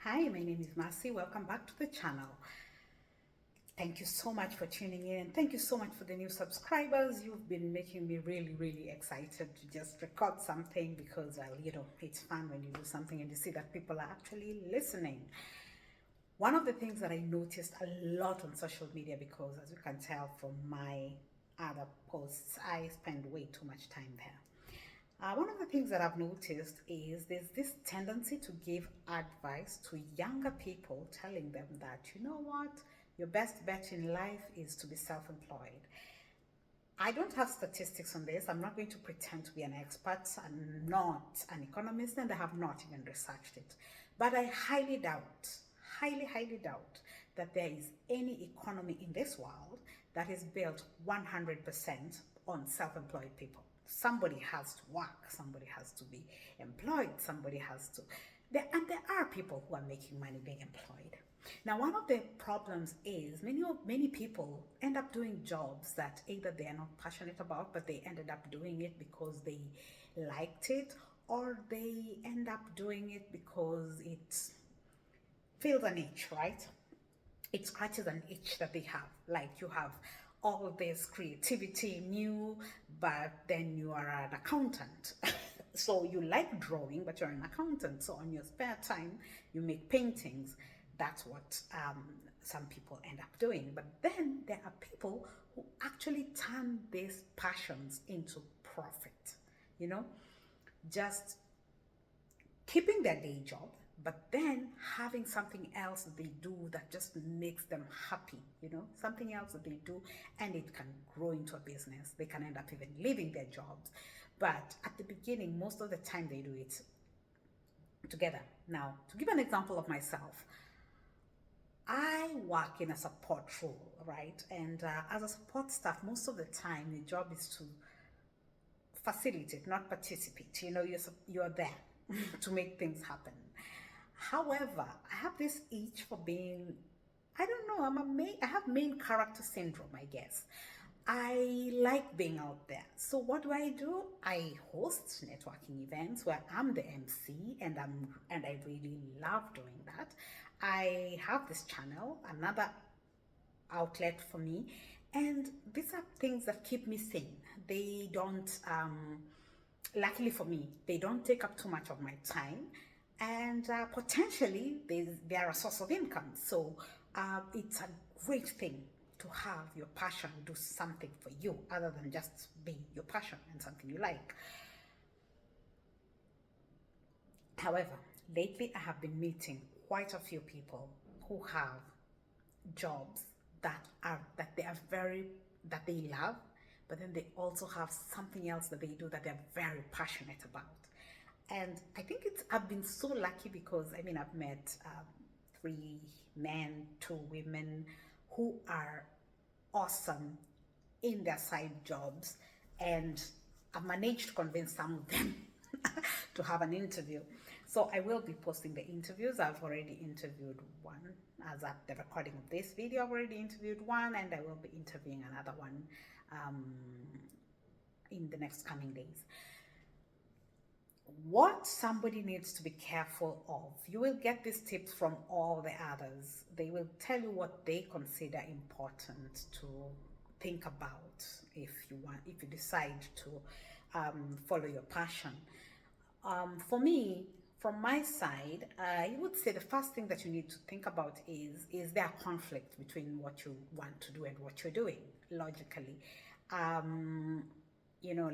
Hi, my name is Marcy. Welcome back to the channel. Thank you so much for tuning in, and thank you so much for the new subscribers. You've been making me really excited to just record something because, well, it's fun when you do something and you see that people are actually listening. One of the things that I noticed a lot on social media, because as you can tell from my other posts, I spend way too much time there. One of the things that I've noticed is there's this tendency to give advice to younger people, telling them that, you know what, your best bet in life is to be self employed. I don't have statistics on this. I'm not going to pretend to be an expert. I'm not an economist and I have not even researched it. But I highly doubt that there is any economy in this world that is built 100% on self employed people. Somebody has to work, somebody has to be employed, somebody has to. And there are people who are making money being employed. Now, one of the problems is many people end up doing jobs that either they are not passionate about, but they ended up doing it because they liked it, or they end up doing it because it fills an itch, right? It scratches an itch that they have. Like you have all this creativity in you, but then you are an accountant. So you like drawing, but you're an accountant. So on your spare time, you make paintings. That's what some people end up doing. But then there are people who actually turn these passions into profit, you know, just keeping their day job, but then having something else that they do that just makes them happy, something else that they do, and it can grow into a business. They can end up even leaving their jobs. But at the beginning, most of the time, they do it together. Now, to give an example of myself, I work in a support role, right? And as a support staff, most of the time, the job is to facilitate, not participate. You're there to make things happen. However, I have this itch for being, I don't know, I have main character syndrome, I guess. I like being out there. So what do? I host networking events where I'm the MC, and I really love doing that. I have this channel, another outlet for me, and these are things that keep me sane. They don't luckily for me, they don't take up too much of my time, and potentially they are a source of income. So it's a great thing to have your passion do something for you other than just be your passion and something you like. However, lately I have been meeting quite a few people who have jobs that they are very that they love, but then they also have something else that they do that they're very passionate about. And I think I've been so lucky because I've met three men, two women who are awesome in their side jobs, and I've managed to convince some of them to have an interview. So I will be posting the interviews. I've already interviewed one. As at the recording of this video, I've already interviewed one, and I will be interviewing another one um, in the next coming days. What somebody needs to be careful of, you will get these tips from all the others. They will tell you what they consider important to think about if you decide to follow your passion. For me, from my side, I would say the first thing that you need to think about is there a conflict between what you want to do and what you're doing logically?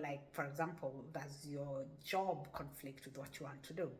Like for example, does your job conflict with what you want to do?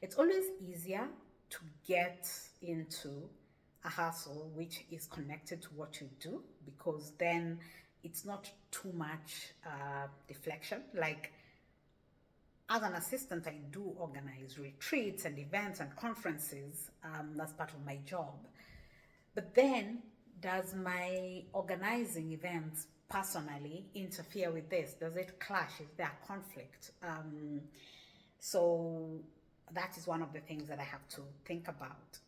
It's always easier to get into a hustle which is connected to what you do, because then it's not too much deflection. Like as an assistant, I do organize retreats and events and conferences. That's part of my job. But then, does my organizing events personally interfere with this? Does it clash? Is there a conflict? So that is one of the things that I have to think about.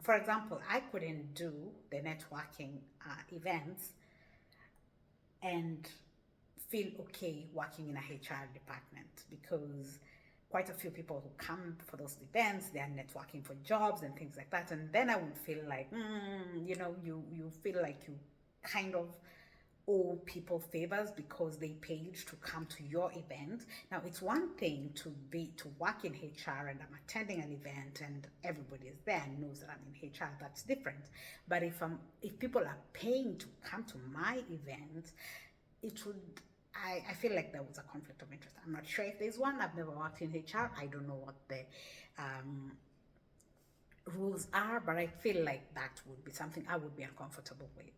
For example, I couldn't do the networking events and feel okay working in a HR department, because quite a few people who come for those events. They are networking for jobs and things like that. And then I would feel like, you feel like you kind of owe people favors because they paid to come to your event. Now, it's one thing to work in HR and I'm attending an event and everybody is there and knows that I'm in HR. That's different. But if people are paying to come to my event, it would. I feel like there was a conflict of interest. I'm not sure if there's one. I've never worked in HR. I don't know what the rules are, but I feel like that would be something I would be uncomfortable with.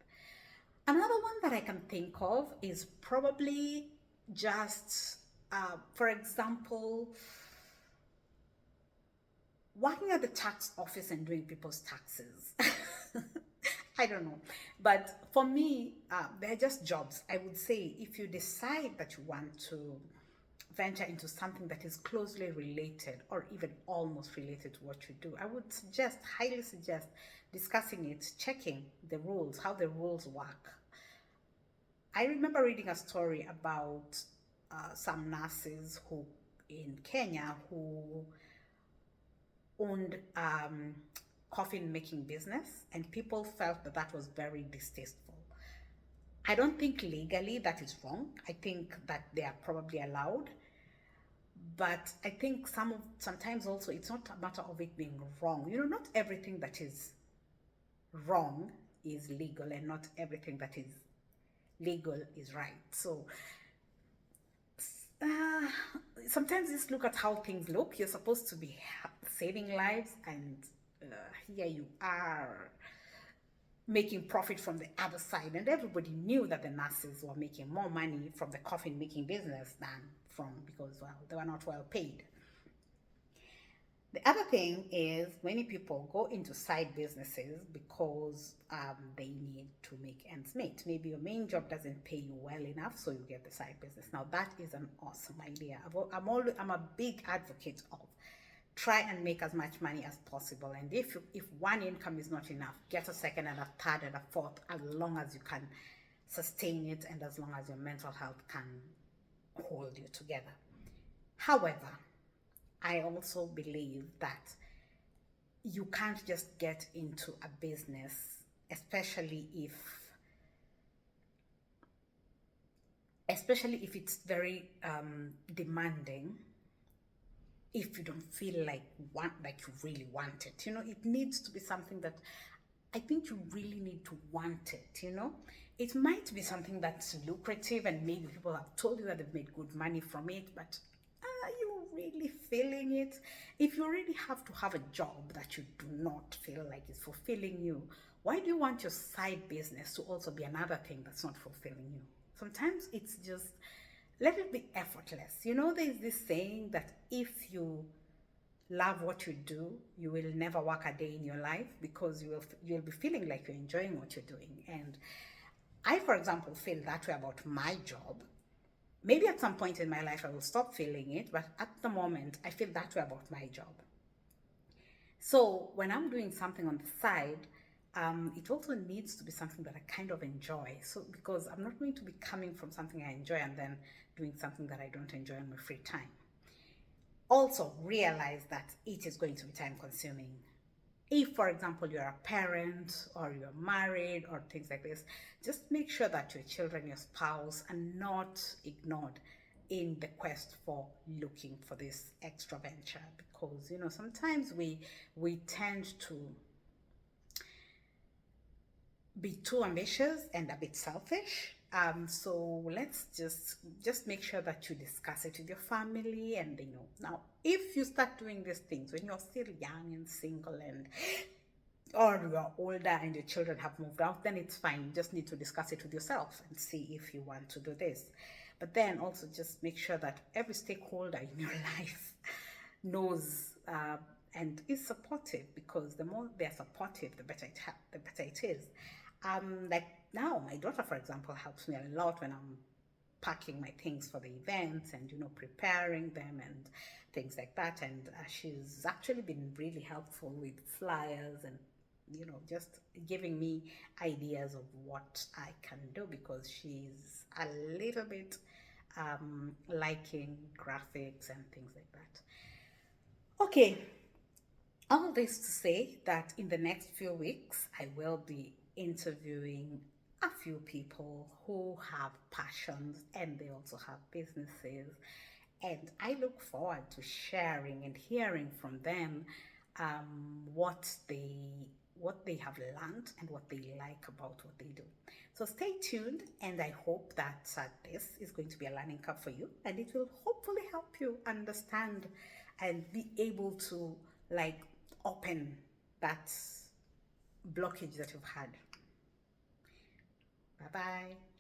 Another one that I can think of is probably just, for example, working at the tax office and doing people's taxes. I don't know. But for me, they're just jobs. I would say if you decide that you want to venture into something that is closely related or even almost related to what you do, I would highly suggest discussing it, checking the rules, how the rules work. I remember reading a story about some nurses in Kenya who owned coffin making business, and people felt that was very distasteful. I don't think legally that is wrong. I think that they are probably allowed, but I think sometimes also it's not a matter of it being wrong. Not everything that is wrong is legal, and not everything that is legal is right. So sometimes just look at how things look. You're supposed to be saving lives, and here you are making profit from the other side. And everybody knew that the nurses were making more money from the coffin making business because they were not well paid. The other thing is many people go into side businesses because they need to make ends meet. Maybe your main job doesn't pay you well enough, so you get the side business. Now that is an awesome idea. I'm a big advocate of try and make as much money as possible. And if one income is not enough, get a second and a third and a fourth, as long as you can sustain it and as long as your mental health can hold you together. However, I also believe that you can't just get into a business, especially if it's very demanding, if you don't feel like you really want it. It needs to be something that I think you really need to want it. It might be something that's lucrative and maybe people have told you that they've made good money from it, but are you really feeling it? If you already have to have a job that you do not feel like is fulfilling you, why do you want your side business to also be another thing that's not fulfilling you? Sometimes it's just, let it be effortless. There's this saying that if you love what you do, you will never work a day in your life because you'll be feeling like you're enjoying what you're doing. And I, for example, feel that way about my job. Maybe at some point in my life I will stop feeling it, but at the moment I feel that way about my job. So when I'm doing something on the side, it also needs to be something that I kind of enjoy. So because I'm not going to be coming from something I enjoy and then doing something that I don't enjoy in my free time. Also realize that it is going to be time consuming. If, for example, you're a parent or you're married or things like this, just make sure that your children, your spouse are not ignored in the quest for looking for this extra venture, because sometimes we tend to be too ambitious and a bit selfish. So let's just make sure that you discuss it with your family and they know. Now, if you start doing these things when you're still young and single or you're older and your children have moved out, then it's fine. You just need to discuss it with yourself and see if you want to do this. But then also just make sure that every stakeholder in your life knows and is supportive, because the more they're supportive, the better it is. Like now, my daughter, for example, helps me a lot when I'm packing my things for the events and preparing them and things like that. And she's actually been really helpful with flyers and just giving me ideas of what I can do, because she's a little bit liking graphics and things like that. Okay, all this to say that in the next few weeks, I will be interviewing a few people who have passions and they also have businesses. And I look forward to sharing and hearing from them what they have learned and what they like about what they do. So stay tuned, and I hope that this is going to be a learning curve for you, and it will hopefully help you understand and be able to like open that blockage that you've had. Bye bye.